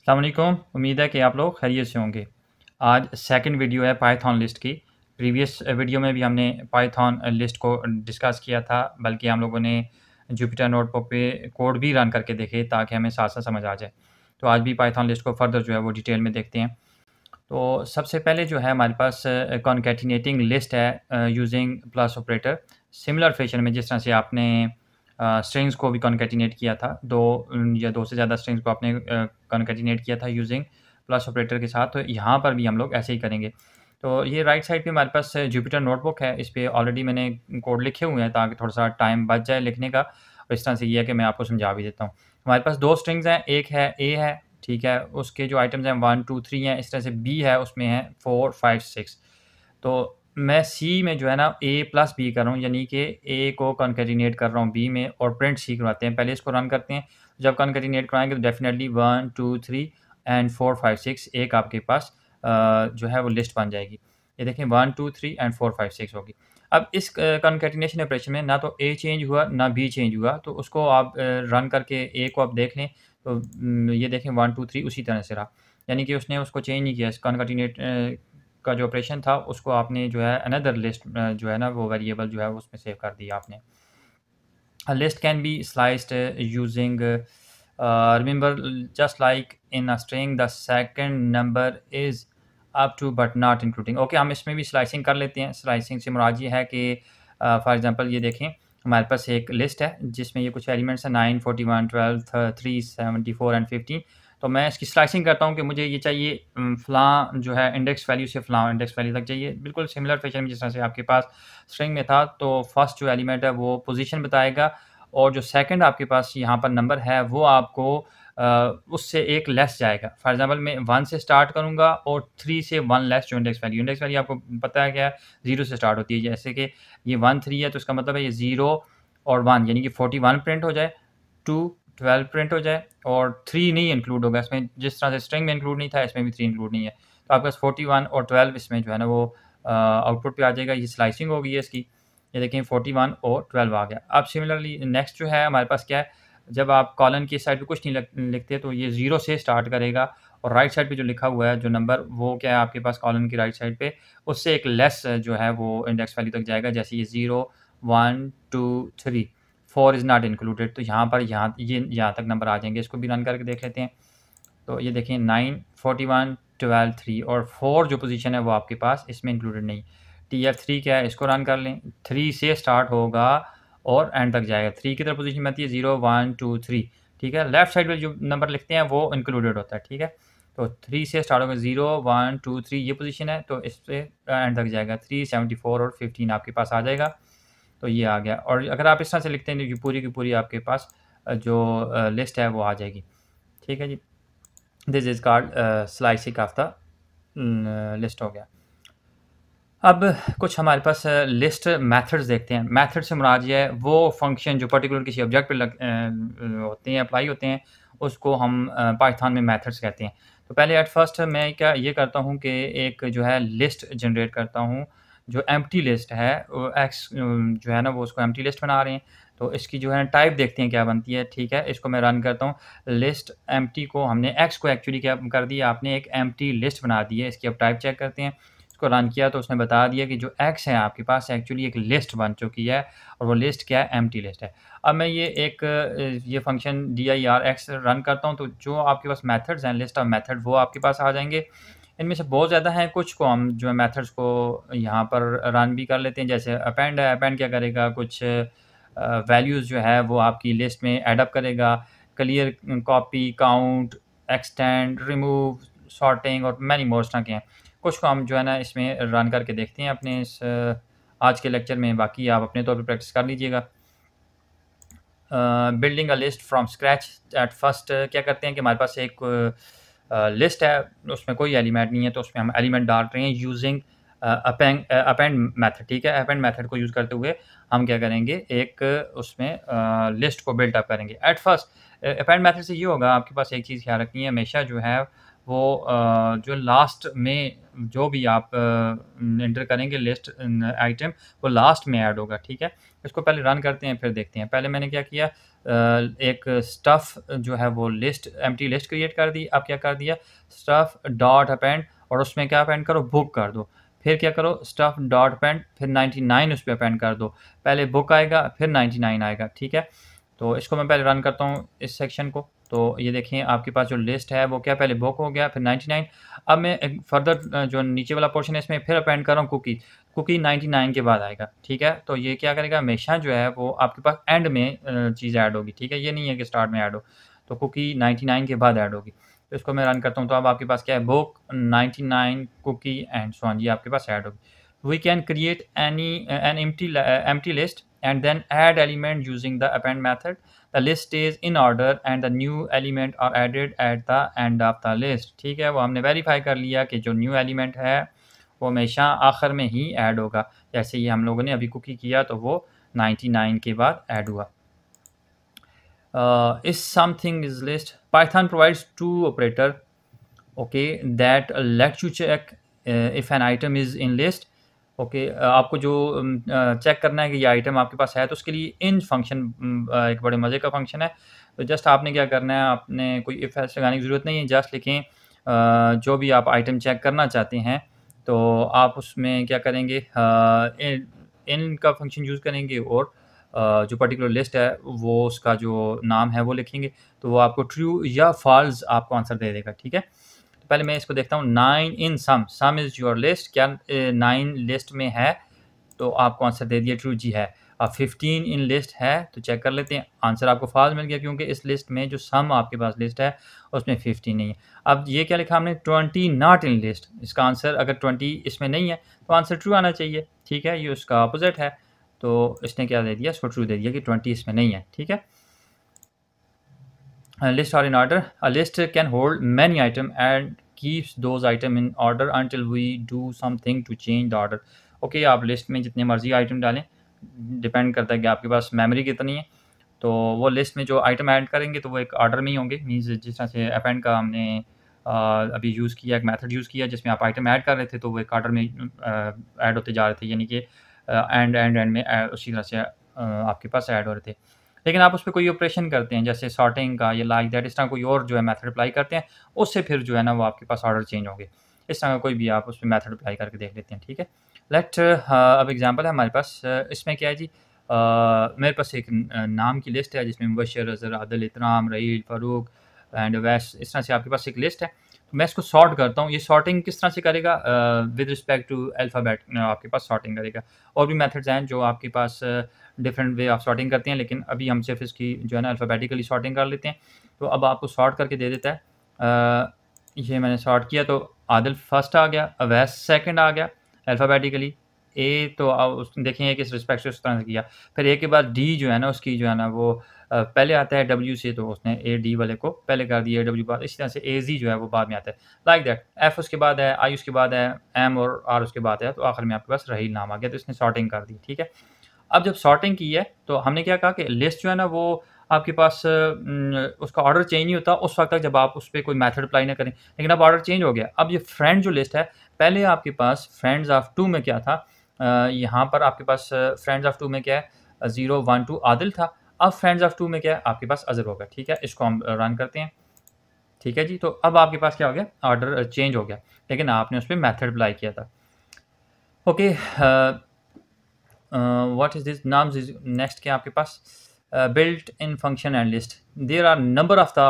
अस्सलाम वालेकुम। उम्मीद है कि आप लोग खैरियत से होंगे। आज सेकंड वीडियो है पाइथन लिस्ट की। प्रीवियस वीडियो में भी हमने पाइथन लिस्ट को डिस्कस किया था, बल्कि हम लोगों ने जुपिटर नोटबुक पे कोड भी रन करके देखे ताकि हमें साथ-साथ समझ आ जाए। तो आज भी पाइथन लिस्ट को फर्दर जो है वो डिटेल में देखते हैं। तो सबसे पहले जो है हमारे पास कॉन्कैटिनेटिंग लिस्ट है using plus operator. Similar fashion में जिस तरह से आपने स्ट्रिंग्स को भी कॉन्कैटिनेट किया था, 2 या 2 से ज़्यादा स्ट्रिंग्स को आपने कॉन्कैटिनेट किया था यूजिंग प्लस ऑपरेटर के साथ, तो यहाँ पर भी हम लोग ऐसे ही करेंगे। तो ये राइट साइड पे हमारे पास जुपिटर नोटबुक है, इस पे ऑलरेडी मैंने कोड लिखे हुए हैं ताकि थोड़ा-सा टाइम बच जाए लिखने का, और इस तरह से ये है कि मैं आपको समझा भी देता हूँ। हमारे पास 2 स्ट्रिंग्स हैं, एक है ए है, ठीक है? उसके जो आइटम्स हैं 1, 2, 3 हैं, इस तरह से बी है, उसमें है 4, 5, 6। तो मैं सी में जो है ना ए प्लस बी कर रहा हूँ, यानी कि ए को कॉन्कैटिनेट कर रहा हूँ बी में और प्रिंट सी करवाते हैं। पहले इसको रन करते हैं, जब कॉन्कैटिनेट कराएँगे तो डेफिनिटली 1, 2, 3 एंड 4, 5, 6 एक आपके पास जो है वो लिस्ट बन जाएगी। ये देखें 1, 2, 3 एंड 4, 5, 6 होगी। अब इस कॉन्कैटिनेशन ऑपरेशन में ना तो ए चेंज हुआ, ना बी चेंज हुआ, तो उसको आप रन करके ए को आप देख लें, तो ये देखें 1, 2, 3 उसी तरह से रहा। यानी कि उसने उसको चेंज नहीं किया। इस कॉन्कैटिनेट का जो ऑपरेशन था उसको आपने जो है अनदर लिस्ट जो है ना वो वेरिएबल जो है उसमें सेव कर दिया आपने। A list can be sliced using remember, just like in a string the second number is up to but not including। Okay, हम इसमें भी स्लाइसिंग कर लेते हैं। स्लाइसिंग से मुराद ये है कि फॉर एग्जांपल ये देखें, हमारे पास एक लिस्ट है जिसमें ये कुछ एलिमेंट्स हैं 9, 41, 12, 3, 74 एंड 15। तो मैं इसकी स्लाइसिंग करता हूँ कि मुझे ये चाहिए फ़लाँ जो है इंडेक्स वैल्यू से फ़लाँ इंडेक्स वैल्यू तक चाहिए। बिल्कुल सिमिलर फैशन में जिस तरह से आपके पास स्ट्रिंग में था, तो फर्स्ट जो एलिमेंट है वो पोजीशन बताएगा, और जो सेकंड आपके पास यहाँ पर नंबर है वो आपको उससे एक लेस जाएगा। फॉर एग्जांपल मैं 1 से स्टार्ट करूँगा और 3 से 1 लेस जो इंडेक्स वैल्यू आपको पता है क्या है, 0 से स्टार्ट होती है। जैसे कि ये 1, 3 है, तो इसका मतलब है ये 0 और 1 यानी कि 41 प्रिंट हो जाए, 2, 12 प्रिंट हो जाए, और 3 नहीं इंक्लूड होगा इसमें। जिस तरह से स्ट्रिंग में इंक्लूड नहीं था, इसमें भी 3 इंक्लूड नहीं है। तो आपके पास 41 और 12 इसमें जो है ना वो आउटपुट पे आ जाएगा। ये स्लाइसिंग हो गई है इसकी। ये देखें 41 और 12 आ गया। अब सिमिलरली नेक्स्ट जो है हमारे पास क्या है, जब आप कॉलन की साइड पे कुछ नहीं लिखते तो ये 0 से स्टार्ट करेगा, और राइट साइड पे जो लिखा हुआ है जो नंबर, वो क्या है आपके पास कॉलन की राइट साइड पे, उससे एक लेस जो है वो इंडेक्स वैल्यू तक जाएगा। जैसे ये 0, 1, 2, 3, 4 इज़ नॉट इंक्लूडेड, तो यहाँ पर यहाँ तक नंबर आ जाएंगे। इसको भी रन करके देख लेते हैं। तो ये देखें 9, 41, 12, 3 और 4 जो पोजीशन है वो आपके पास इसमें इंक्लूडेड नहीं। TF3 क्या है, इसको रन कर लें। 3 से स्टार्ट होगा और एंड तक जाएगा। 3 की तरफ पोजीशन में आती है 0, 1, 2, 3, ठीक है। लेफ्ट साइड में जो नंबर लिखते हैं वो इंक्लूडेड होता है, ठीक है। तो 3 से स्टार्ट होगा, 0, 1, 2, 3 ये पोजीशन है, तो इस पे एंड तक जाएगा। 3, 74 और 15 आपके पास आ जाएगा। तो ये आ गया। और अगर आप इस तरह से लिखते हैं तो पूरी की पूरी आपके पास जो लिस्ट है वो आ जाएगी, ठीक है जी। This is called slicing of the list हो गया। अब कुछ हमारे पास लिस्ट मेथड्स देखते हैं। मेथड से मुराद ये है वो फंक्शन जो पर्टिकुलर किसी ऑब्जेक्ट पे होते हैं, अप्लाई होते हैं, उसको हम पाइथन में मेथड्स कहते हैं। तो पहले एट फर्स्ट मैं क्या ये करता हूँ कि एक जो है लिस्ट जनरेट करता हूँ, जो एम्प्टी लिस्ट है वो एक्स जो है ना वो उसको एम्प्टी लिस्ट बना रहे हैं। तो इसकी जो है टाइप देखते हैं क्या बनती है, ठीक है। इसको मैं रन करता हूँ। लिस्ट एम्प्टी को हमने एक्स को एक्चुअली क्या कर दिया, आपने एक एम्प्टी लिस्ट बना दी है। इसकी अब टाइप चेक करते हैं। इसको रन किया तो उसने बता दिया कि जो एक्स है आपके पास एक्चुअली एक लिस्ट बन चुकी है, और वो लिस्ट क्या है, एम्प्टी लिस्ट है। अब मैं ये एक ये फंक्शन dirx रन करता हूँ, तो जो आपके पास मेथड्स हैं, लिस्ट ऑफ मेथड, वो आपके पास आ जाएंगे। इनमें से बहुत ज़्यादा हैं, कुछ को हम जो है मेथड्स को यहाँ पर रन भी कर लेते हैं। जैसे अपेंड है, अपेंड क्या करेगा, कुछ वैल्यूज़ जो है वो आपकी लिस्ट में एड अप करेगा। Clear, copy, count, extend, remove, sorting और मैनी मोर तरह के हैं। कुछ को हम जो है ना इसमें रन करके देखते हैं अपने इस आज के लेक्चर में। बाकी आप अपने तौर पे प्रैक्टिस कर लीजिएगा। Building a list from scratch. At first क्या करते हैं कि हमारे पास एक लिस्ट है, उसमें कोई एलिमेंट नहीं है, तो उसमें हम एलिमेंट डाल रहे हैं यूजिंग अपेंड मेथड, ठीक है। अपेंड मेथड को यूज़ करते हुए हम क्या करेंगे, एक उसमें लिस्ट को बिल्ट अप करेंगे। एट फर्स्ट अपेंड मेथड से ये होगा, आपके पास एक चीज़ ख्याल रखनी है, हमेशा जो है वो जो लास्ट में जो भी आप एंटर करेंगे लिस्ट आइटम, वो लास्ट में ऐड होगा, ठीक है। इसको पहले रन करते हैं, फिर देखते हैं। पहले मैंने क्या किया, एक स्टफ़ जो है वो लिस्ट, एम्प्टी लिस्ट क्रिएट कर दी। अब क्या कर दिया, स्टफ़ डॉट अपेंड, और उसमें क्या अपेंड करो, बुक कर दो। फिर क्या करो, स्टफ़ डॉट अपेंड, फिर 99 उस पे अपेंड कर दो। पहले बुक आएगा, फिर 99 आएगा, ठीक है। तो इसको मैं पहले रन करता हूँ इस सेक्शन को। तो ये देखिए आपके पास जो लिस्ट है वो क्या, पहले बुक हो गया, फिर 99। अब मैं एक फर्दर जो नीचे वाला पोर्शन है इसमें फिर अपेंड कर रहा हूँ कुकी। कुकी 99 के बाद आएगा, ठीक है। तो ये क्या करेगा, हमेशा जो है वो आपके पास एंड में चीज़ ऐड होगी, ठीक है। ये नहीं है कि स्टार्ट में ऐड हो। तो कुकी 99 के बाद ऐड होगी। तो इसको मैं रन करता हूँ, तो अब आपके पास क्या है, book 99 cookie and so on, ये आपके पास ऐड होगी। We can create an empty list and then add element using the append method. The list stays in order and the new element are added at the end of the list. ठीक है, वो हमने verify कर लिया कि जो new element है वो हमेशा आखिर में ही ऐड होगा। जैसे ये हम लोगों ने अभी कुकी किया तो वो 99 के बाद ऐड हुआ। Is something is list. Python provides two operator, okay, that let you check if an item is in list. Okay, आपको जो चेक करना है कि ये आइटम आपके पास है, तो उसके लिए इन फंक्शन एक बड़े मज़े का फंक्शन है। तो जस्ट आपने क्या करना है, आपने कोई इफ एल्स लगाने की ज़रूरत नहीं है, जस्ट लिखें जो भी आप आइटम चेक करना चाहते हैं, तो आप उसमें क्या करेंगे, इन का फंक्शन यूज़ करेंगे और जो पर्टिकुलर लिस्ट है वो उसका जो नाम है वो लिखेंगे, तो वो आपको ट्रू या फॉल्स आपको आंसर दे देगा, ठीक है। तो पहले मैं इसको देखता हूँ, 9 इन सम इज़ योर लिस्ट, क्या 9 लिस्ट में है, तो आपको आंसर दे दिया ट्रू, जी है। अब 15 इन लिस्ट है, तो चेक कर लेते हैं, आंसर आपको फॉल्स मिल गया, क्योंकि इस लिस्ट में जो सम आपके पास लिस्ट है उसमें 15 नहीं है। अब ये क्या लिखा हमने, 20 नॉट इन लिस्ट, इसका आंसर अगर 20 इसमें नहीं है तो आंसर ट्रू आना चाहिए, ठीक है। ये उसका अपोजिट है, तो इसने क्या दे दिया, इसको ट्रू दे दिया कि 20 इसमें नहीं है, ठीक है। List are in order. A list can hold many items and keeps those items in order until we do something to change the order. Okay, आप लिस्ट में जितने मर्जी आइटम डालें, डिपेंड करता है कि आपके पास मेमोरी कितनी है। तो वो लिस्ट में जो आइटम ऐड करेंगे तो वो एक ऑर्डर में ही होंगे। मीन्स जिस तरह से अपेंड का हमने अभी यूज़ किया, एक मेथड यूज़ किया जिसमें आप आइटम ऐड कर रहे थे, तो वो एक ऑर्डर में ऐड होते जा रहे थे, यानी कि एंड में उसी तरह से आपके पास ऐड हो रहे थे। लेकिन आप उस पर कोई ऑपरेशन करते हैं, जैसे सॉर्टिंग का या लाइक दैट, इस तरह कोई और जो है मेथड अप्लाई करते हैं, उससे फिर जो है ना वो आपके पास ऑर्डर चेंज होंगे। इस तरह का कोई भी आप उस पर मेथड अप्लाई करके देख लेते हैं, ठीक है। लेट अब एग्जांपल है हमारे पास, इसमें क्या है जी, मेरे पास एक नाम की लिस्ट है जिसमें मुबशर, अज़हर, आदिल, इतराम, रहील, फ़ारूक एंड वैस, इस तरह से आपके पास एक लिस्ट है। तो मैं इसको सॉर्ट करता हूँ। ये सॉर्टिंग किस तरह से करेगा, विद रिस्पेक्ट टू अल्फ़ाबेट आपके पास सॉर्टिंग करेगा। और भी मेथड्स हैं जो आपके पास डिफरेंट वे ऑफ सॉर्टिंग करते हैं, लेकिन अभी हम सिर्फ इसकी जो है ना अल्फ़ाबेटिकली सॉर्टिंग कर लेते हैं। तो अब आपको सॉर्ट करके दे देता है। ये मैंने सॉर्ट किया तो आदिल फर्स्ट आ गया, अवैस सेकंड आ गया अल्फ़ाबेटिकली। ए तो उस देखेंगे किस रिस्पेक्ट से उस तरह से किया। फिर ए के बाद डी जो है ना उसकी जो है ना वो पहले आता है डब्ल्यू से, तो उसने ए डी वाले को पहले कर दिया, डब्ल्यू बाद। इसी तरह से ए जी जो है वो बाद में आता है, लाइक दैट। एफ उसके बाद है, आई उसके बाद है, एम और आर उसके बाद है, तो आखिर में आपके पास रहील नाम आ गया। तो इसने सॉर्टिंग कर दी, ठीक है। अब जब सॉर्टिंग की है तो हमने क्या कहा कि लिस्ट जो है ना वो आपके पास उसका ऑर्डर चेंज नहीं होता उस वक्त तक जब आप उस पर कोई मेथड अप्लाई ना करें। लेकिन अब ऑर्डर चेंज हो गया। अब ये फ्रेंड जो लिस्ट है, पहले आपके पास फ्रेंड्स ऑफ 2 में क्या था, यहाँ पर आपके पास फ्रेंड्स ऑफ 2 में क्या है, 0 1 2 आदिल था। अब फ्रेंड्स ऑफ 2 में क्या है, आपके पास अज़हर होगा, ठीक है। इसको हम रन करते हैं, ठीक है जी। तो अब आपके पास क्या हो गया, ऑर्डर चेंज हो गया, लेकिन आपने उस पर मेथड अप्लाई किया था। Okay, what is this names is next क्या आपके पास, built in function and list. There are number of the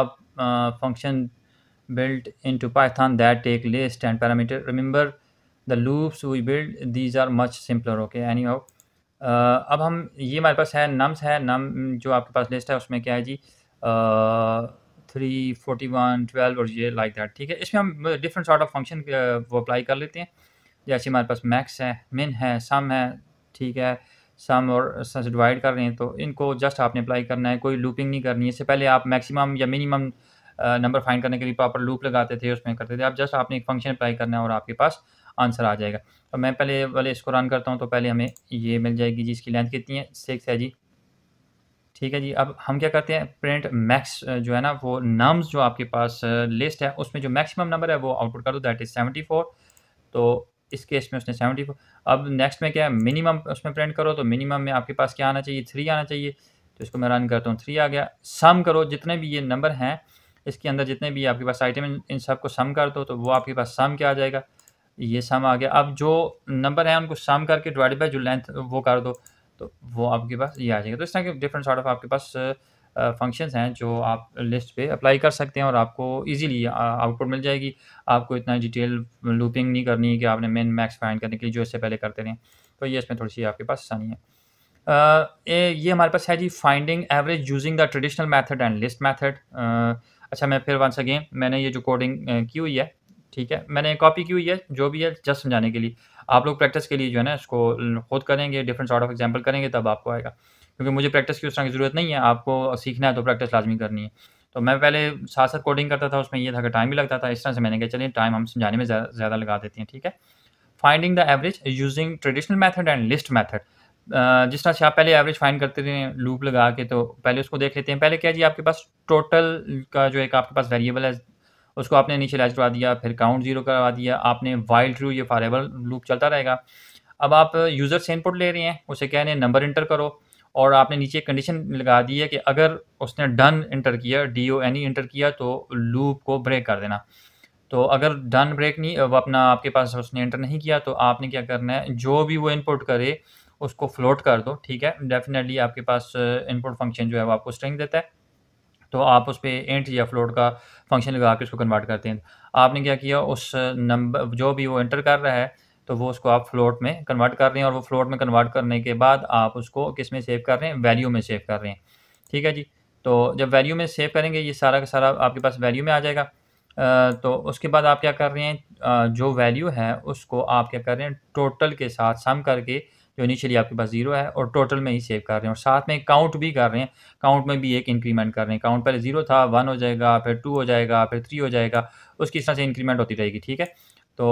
function built into Python that take list and parameter. Remember the loops we build, these are much simpler. Okay, anyhow, अब हम ये हमारे पास है nums है, num जो आपके पास list है उसमें क्या है जी, 3 41 12 और ये लाइक दैट, ठीक है। इसमें हम डिफरेंट सॉर्ट ऑफ फंक्शन वो अप्लाई कर लेते हैं। जैसे हमारे पास मैक्स है, मिन है, सम है, ठीक है। सम और से डिवाइड कर रहे हैं तो इनको जस्ट आपने अप्लाई करना है, कोई लूपिंग नहीं करनी है। इससे पहले आप मैक्सिमम या मिनिमम नंबर फाइंड करने के लिए प्रॉपर लूप लगाते थे, उसमें करते थे। आप जस्ट आपने एक फंक्शन अप्लाई करना है और आपके पास आंसर आ जाएगा। तो मैं पहले वाले इसको रन करता हूँ, तो पहले हमें ये मिल जाएगी जी। इसकी लेंथ कितनी है, 6 है जी। ठीक है जी। अब हम क्या करते हैं, प्रिंट मैक्स जो है ना वो नम्स जो आपके पास लिस्ट है उसमें जो मैक्सिमम नंबर है वो आउटपुट कर दो, दैट इज़ 74। तो इस केस में उसने 74। अब नेक्स्ट में क्या है, मिनिमम उसमें प्रिंट करो, तो मिनिमम में आपके पास क्या आना चाहिए, 3 आना चाहिए। तो इसको मैं रन करता हूँ, 3 आ गया। सम करो जितने भी ये नंबर हैं इसके अंदर, जितने भी आपके पास आइटम इन सबको सम कर दो, तो वो आपके पास सम क्या आ जाएगा, ये सम आ गया। अब जो नंबर है उनको सम करके डिवाइडेड बाय जो लेंथ वो कर दो, तो वो आपके पास ये आ जाएगा। तो इस तरह के डिफरेंट सॉर्ट ऑफ आपके पास फंक्शंस हैं जो आप लिस्ट पे अप्लाई कर सकते हैं और आपको इजीली आउटपुट मिल जाएगी। आपको इतना डिटेल लूपिंग नहीं करनी है कि आपने मिन मैक्स फाइंड करने के लिए जो इससे पहले करते रहें। तो ये इसमें थोड़ी सी आपके पास आसानी है। ये हमारे पास है जी, finding average using the traditional method and list method. अच्छा, मैं फिर वंस अगेन मैंने ये जो कोडिंग की हुई है, ठीक है, मैंने कॉपी की हुई है, जो भी है जस्ट समझाने के लिए। आप लोग प्रैक्टिस के लिए जो है ना इसको खुद करेंगे, डिफरेंट सॉर्ट ऑफ एग्जांपल करेंगे, तब आपको आएगा। क्योंकि मुझे प्रैक्टिस की उस तरह की ज़रूरत नहीं है, आपको सीखना है तो प्रैक्टिस लाजमी करनी है। तो मैं पहले साथ-साथ कोडिंग करता था, उसमें ये था कि टाइम भी लगता था। इस तरह से मैंने कहा चलिए टाइम हम समझाने में ज़्यादा लगा देते हैं, ठीक है। Finding the average using traditional method and list method. जिस तरह से आप पहले एवरेज फाइंड करते थे लूप लगा के, तो पहले उसको देख लेते हैं। पहले क्या जी, आपके पास टोटल का जो एक आपके पास वेरिएबल है उसको आपने इनिशियलाइज करवा दिया, फिर काउंट 0 करवा दिया आपने, व्हाइल ट्रू, ये फॉरएवर लूप चलता रहेगा। अब आप यूज़र से इनपुट ले रहे हैं, उसे कह रहे हैं नंबर एंटर करो, और आपने नीचे एक कंडीशन लगा दी है कि अगर उसने डन एंटर किया, DONE एंटर किया, तो लूप को ब्रेक कर देना। तो अगर डन ब्रेक नहीं, वो अपना आपके पास उसने एंटर नहीं किया, तो आपने क्या करना है, जो भी वो इनपुट करे उसको फ्लोट कर दो, ठीक है। डेफिनेटली आपके पास इनपुट फंक्शन जो है वो आपको स्ट्रिंग देता है, तो आप उस पे इंट या फ्लोट का फंक्शन लगा के उसको कन्वर्ट करते हैं। आपने क्या किया, उस नंबर जो भी वो एंटर कर रहा है तो वो उसको आप फ्लोट में कन्वर्ट कर रहे हैं, और वो फ्लोट में कन्वर्ट करने के बाद आप उसको किस में सेव कर रहे हैं, वैल्यू में सेव कर रहे हैं, ठीक है जी। तो जब वैल्यू में सेव करेंगे, ये सारा का सारा आपके पास वैल्यू में आ जाएगा। तो उसके बाद आप क्या कर रहे हैं, जो वैल्यू है उसको आप क्या कर रहे हैं, टोटल के साथ सम करके, जो इनिशियली आपके पास 0 है, और टोटल में ही सेव कर रहे हैं, और साथ में काउंट भी कर रहे हैं। काउंट में भी एक इंक्रीमेंट कर रहे हैं। काउंट पहले 0 था, 1 हो जाएगा, फिर 2 हो जाएगा, फिर 3 हो जाएगा, उसकी इस तरह से इंक्रीमेंट होती रहेगी, ठीक है। तो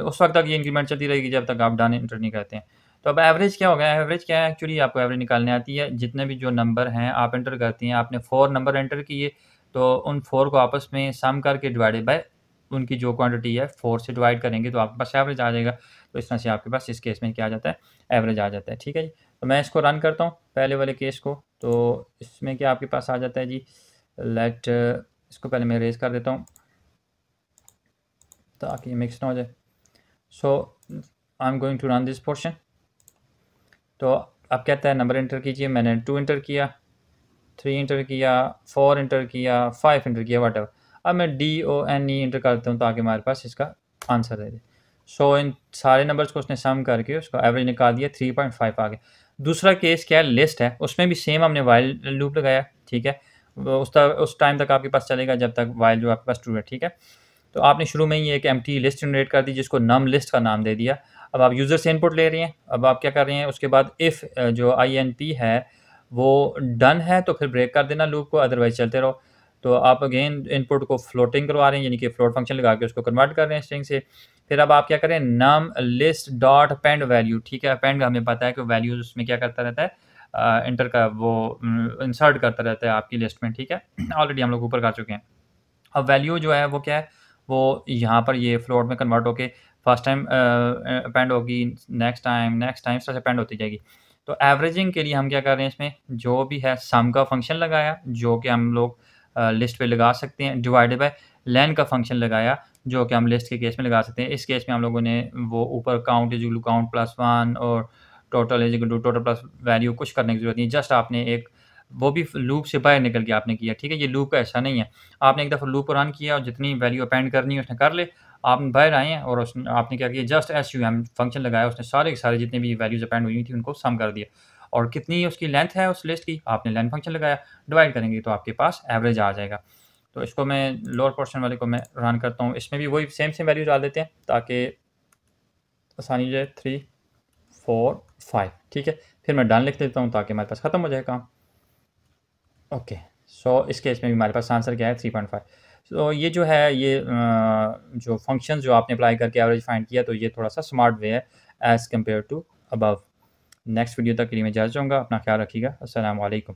उस वक्त तक ये इंक्रीमेंट चलती रहेगी जब तक आप डन एंटर नहीं करते हैं। तो अब एवरेज क्या होगा, एवरेज क्या है, एक्चुअली आपको एवरेज निकालने आती है। जितने भी जो नंबर हैं आप एंटर करती हैं, आपने 4 नंबर एंटर किए, तो उन 4 को आपस में सम करके डिवाइडेड बाय उनकी जो क्वांटिटी है 4 से डिवाइड करेंगे, तो आपके पास एवरेज आ जाएगा। तो इस तरह से आपके पास इस केस में क्या आ जाता है, एवरेज आ जाता है, ठीक है जी। तो मैं इसको रन करता हूँ पहले वाले केस को, तो इसमें क्या आपके पास आ जाता है जी, लेट इसको पहले मैं रेज कर देता हूँ ताकि मिक्स ना हो जाए। So I am going to run this portion. तो अब कहता है नंबर एंटर कीजिए, मैंने 2 एंटर किया, 3 एंटर किया, 4 एंटर किया, 5 एंटर किया, वट एवर। अब मैं DONE एंटर करता हूँ ताकि हमारे पास इसका आंसर दे दे। सो इन सारे नंबर्स को उसने सम करके उसका एवरेज निकाल दिया, 3.5 आ गया। दूसरा केस क्या है, लिस्ट है, उसमें भी सेम हमने वाइल लूप लगाया, ठीक है। उस टाइम तक आपके पास चलेगा जब तक वाइल जो आपके पास ट्रू है, ठीक है। तो आपने शुरू में ही एक एम्प्टी लिस्ट जनरेट कर दी जिसको नम लिस्ट का नाम दे दिया। अब आप यूज़र से इनपुट ले रहे हैं। अब आप क्या कर रहे हैं, उसके बाद इफ़ जो INP है वो डन है तो फिर ब्रेक कर देना लूप को, अदरवाइज चलते रहो। तो आप अगेन इनपुट को फ्लोटिंग करवा रहे हैं, यानी कि फ्लोट फंक्शन लगा के उसको कन्वर्ट कर रहे हैं स्ट्रिंग से। फिर अब आप क्या करें, नम लिस्ट डॉट अपेंड वैल्यू, ठीक है। अपेंड हमें पता है कि वैल्यूज उसमें क्या करता रहता है, इंटर का वो इंसर्ट करता रहता है आपकी लिस्ट में, ठीक है। ऑलरेडी हम लोग ऊपर कर चुके हैं। अब वैल्यू जो है वो क्या है, वो यहाँ पर ये फ्लोट में कन्वर्ट होके फर्स्ट टाइम अपेंड होगी, नेक्स्ट टाइम इस तरह से अपेंड होती जाएगी। तो एवरेजिंग के लिए हम क्या कर रहे हैं, इसमें जो भी है सम का फंक्शन लगाया जो कि हम लोग लिस्ट पे लगा सकते हैं, डिवाइडेड बाय लेन का फंक्शन लगाया जो कि हम लिस्ट के केस में लगा सकते हैं। इस केस में हम लोगों ने वो ऊपर count is equal to count plus 1 और total is equal to total plus value, कुछ करने की ज़रूरत नहीं, जस्ट आपने एक वो भी लूप से बाहर निकल के आपने किया, ठीक है। ये लूप का ऐसा नहीं है, आपने एक दफ़ा लूप रन किया और जितनी वैल्यू अपेंड करनी है उसने कर ले, आप बाहर आए हैं और उसने आपने क्या किया, जस्ट SUM फंक्शन लगाया, उसने सारे के सारे जितने भी वैल्यूज़ अपेंड हुई थी उनको सम कर दिया, और कितनी उसकी लेंथ है उस लिस्ट की, आपने लेन फंक्शन लगाया, डिवाइड करेंगे तो आपके पास एवरेज आ जाएगा। तो इसको मैं लोअर पोर्शन वाले को मैं रन करता हूँ, इसमें भी वही सेम वैल्यू डाल देते हैं ताकि आसानी हो जाए। 3 4 5, ठीक है। फिर मैं डन लिख देता हूँ ताकि हमारे पास ख़त्म हो जाए काम। ओके, सो इस केस में भी हमारे पास आंसर क्या है, 3.5। सो ये जो है, ये जो फंक्शंस जो आपने अप्लाई करके एवरेज फाइंड किया, तो ये थोड़ा सा स्मार्ट वे है as compare to above. Next video तक के लिए मैं इजाज़त चाहूँगा, अपना ख्याल रखिएगा। अस्सलाम वालेकुम।